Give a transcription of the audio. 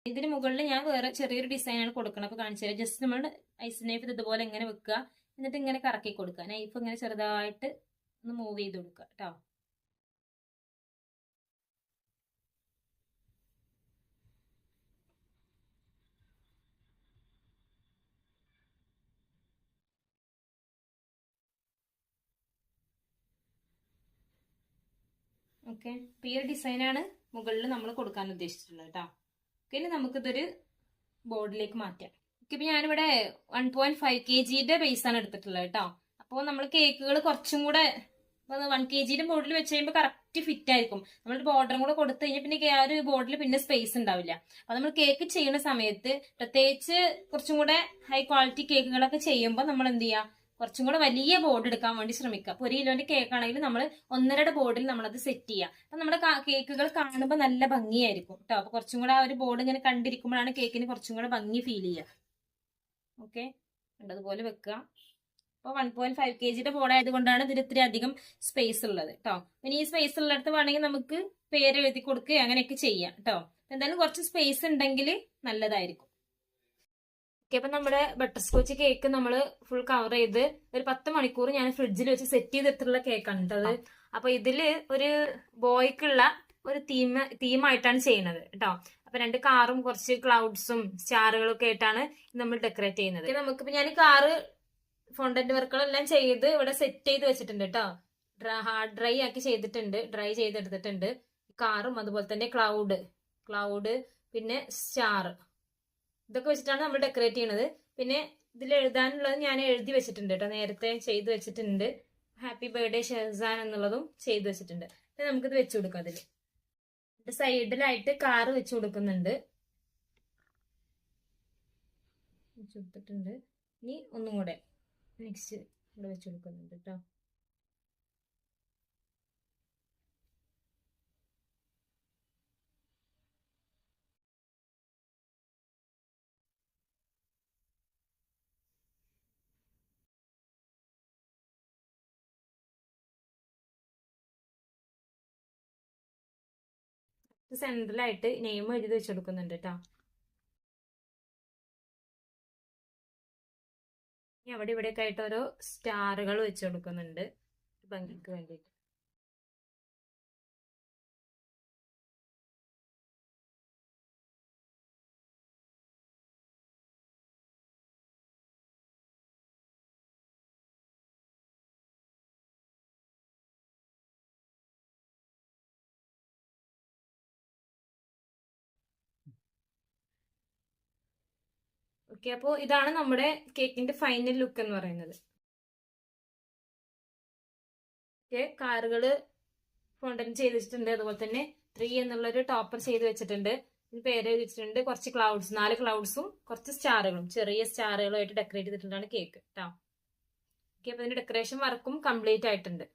ഇതിന് മുകളിൽ ഞാൻ വേറെ ചെറിയൊരു ഡിസൈനാണ് കൊടുക്കണം. അപ്പൊ കാണിച്ചു തരാം. ജസ്റ്റ് നമ്മൾ ഐസ് നൈഫ് ഇതുപോലെ ഇങ്ങനെ വെക്കുക, എന്നിട്ട് ഇങ്ങനെ കറക്കി കൊടുക്കുക. നൈഫ് ഇങ്ങനെ ചെറുതായിട്ട് ഒന്ന് മൂവ് ചെയ്ത് കൊടുക്കുക കേട്ടോ. ഓക്കെ, അപ്പൊ ഈ ഒരു ഡിസൈനാണ് മുകളിൽ നമ്മൾ കൊടുക്കാൻ ഉദ്ദേശിച്ചിട്ടുള്ളത് കേട്ടോ. ഓക്കെ, ഇനി നമുക്കിതൊരു ബോർഡിലേക്ക് മാറ്റാം. ഓക്കെ, ഇപ്പൊ ഞാനിവിടെ 1.5 kg ബേസാണ് എടുത്തിട്ടുള്ളത് കേട്ടോ. അപ്പോൾ നമ്മൾ കേക്കുകൾ കുറച്ചും കൂടെ 1 kg ബോർഡിൽ വെച്ച് കഴിയുമ്പോൾ കറക്റ്റ് ഫിറ്റ് ആയിരിക്കും. നമ്മൾ ബോർഡറും കൂടെ കൊടുത്തു കഴിഞ്ഞാൽ പിന്നെ ആ ഒരു ബോർഡിൽ പിന്നെ സ്പേസ് ഉണ്ടാവില്ല. അപ്പൊ നമ്മൾ കേക്ക് ചെയ്യുന്ന സമയത്ത് പ്രത്യേകിച്ച് കുറച്ചും കൂടെ ഹൈ ക്വാളിറ്റി കേക്കുകളൊക്കെ ചെയ്യുമ്പോൾ നമ്മൾ എന്ത് ചെയ്യുക, കുറച്ചും കൂടെ വലിയ ബോർഡ് എടുക്കാൻ വേണ്ടി ശ്രമിക്കുക. അപ്പൊ 1 കിലോന്റെ കേക്ക് ആണെങ്കിൽ നമ്മൾ 1.5 ബോർഡിൽ നമ്മളത് സെറ്റ് ചെയ്യുക. അപ്പൊ നമ്മുടെ കേക്കുകൾ കാണുമ്പോൾ നല്ല ഭംഗിയായിരിക്കും കേട്ടോ. അപ്പൊ കുറച്ചും കൂടെ ആ ഒരു ബോർഡ് ഇങ്ങനെ കണ്ടിരിക്കുമ്പോഴാണ് കേക്കിന് കുറച്ചും കൂടെ ഭംഗി ഫീൽ ചെയ്യുക. ഓക്കെ, അതുപോലെ വെക്കുക. അപ്പോൾ 1.5 kg ബോർഡ് ആയതുകൊണ്ടാണ് ഇതിന് ഇത്തിരി അധികം സ്പേസ് ഉള്ളത് കേട്ടോ. പിന്നെ ഈ സ്പേസ് ഉള്ളിടത്ത് വേണമെങ്കിൽ നമുക്ക് പേര് എഴുതി കൊടുക്കുക, അങ്ങനെയൊക്കെ ചെയ്യാം കേട്ടോ. എന്തായാലും കുറച്ച് സ്പേസ് ഉണ്ടെങ്കിൽ നല്ലതായിരിക്കും. ഓക്കെ, അപ്പൊ നമ്മുടെ ബട്ടർ സ്കോച്ച് കേക്ക് നമ്മൾ ഫുൾ കവർ ചെയ്ത് ഒരു 10 മണിക്കൂർ ഞാൻ ഫ്രിഡ്ജിൽ വെച്ച് സെറ്റ് ചെയ്തിട്ടുള്ള കേക്കാണ് കേട്ടത്. അപ്പൊ ഇതില് ഒരു ബോയ്ക്കുള്ള ഒരു തീമായിട്ടാണ് ചെയ്യുന്നത് കേട്ടോ. അപ്പൊ 2 കാറും കുറച്ച് ക്ലൗഡ്സും സ്റ്റാറുകളും ഒക്കെ ആയിട്ടാണ് നമ്മൾ ഡെക്കറേറ്റ് ചെയ്യുന്നത്. നമുക്കിപ്പോ ഞാൻ കാറ് ഫോണ്ടന്റ് വർക്കുകളെല്ലാം ചെയ്ത് ഇവിടെ സെറ്റ് ചെയ്ത് വെച്ചിട്ടുണ്ട് കേട്ടോ. ഹാർഡ് ഡ്രൈ ആക്കി ചെയ്തിട്ടുണ്ട്, ഡ്രൈ ചെയ്തെടുത്തിട്ടുണ്ട്. കാറും അതുപോലെ തന്നെ ക്ലൗഡ് പിന്നെ സ്റ്റാർ, ഇതൊക്കെ വെച്ചിട്ടാണ് നമ്മൾ ഡെക്കറേറ്റ് ചെയ്യണത്. പിന്നെ ഇതിൽ എഴുതാനുള്ളത് ഞാൻ എഴുതി വെച്ചിട്ടുണ്ട് കേട്ടോ, നേരത്തെ ചെയ്ത് വെച്ചിട്ടുണ്ട്. ഹാപ്പി ബർത്ത്ഡേ ഷെഹസാൻ എന്നുള്ളതും ചെയ്ത് വെച്ചിട്ടുണ്ട്. നമുക്കിത് വെച്ചു കൊടുക്കാം. അതിൽ സൈഡിലായിട്ട് കാറ് വെച്ചു കൊടുക്കുന്നുണ്ട്, വെച്ചുകൊടുത്തിട്ടുണ്ട്. ഇനി ഒന്നും കൂടെ നെക്സ്റ്റ് ഇവിടെ വെച്ചു കൊടുക്കുന്നുണ്ട് കേട്ടോ. സെൻട്രലായിട്ട് നെയിം എഴുതി വെച്ച് കൊടുക്കുന്നുണ്ട് കേട്ടോ. അവിടെ ഇവിടെയൊക്കെ ആയിട്ട് ഓരോ സ്റ്റാറുകൾ വെച്ച് കൊടുക്കുന്നുണ്ട് ഭംഗിക്ക് വേണ്ടിയിട്ട്. ഓക്കെ, അപ്പോൾ ഇതാണ് നമ്മുടെ കേക്കിന്റെ ഫൈനൽ ലുക്ക് എന്ന് പറയുന്നത്. കാറുകള് ഫോണ്ടന്റ് ചെയ്ത് വെച്ചിട്ടുണ്ട്, അതുപോലെ തന്നെ 3 എന്നുള്ളൊരു ടോപ്പർ ചെയ്ത് വെച്ചിട്ടുണ്ട്, പേര് വെച്ചിട്ടുണ്ട്. കുറച്ച് ക്ലൗഡ്സ്, 4 ക്ലൗഡ്സും കുറച്ച് സ്റ്റാറുകളും, ചെറിയ സ്റ്റാറുകളും ആയിട്ട് ഡെക്കറേറ്റ് ചെയ്തിട്ടുള്ളതാണ് കേക്ക് കേട്ടോ. ഓക്കെ, അപ്പൊ ഇതിന്റെ ഡെക്കറേഷൻ വർക്കും കംപ്ലീറ്റ് ആയിട്ടുണ്ട്.